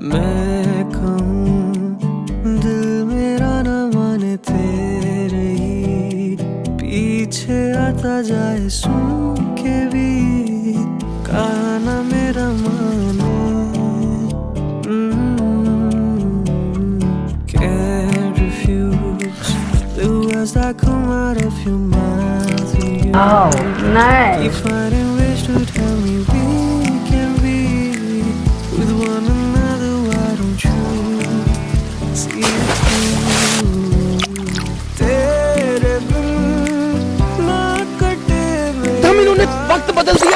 मैं कहूँ दिल मेरा न माने तेरे ही पीछे आता जाए, सुन के भी कहा ना मेरा माने। Can't refuse the words that come out of your mouth when you nice. keep finding ways to tell me we can be with one another. Why don't you see it through? तेरे बिन ना कटे मेरे तमिल ने वक्त बदल दिया।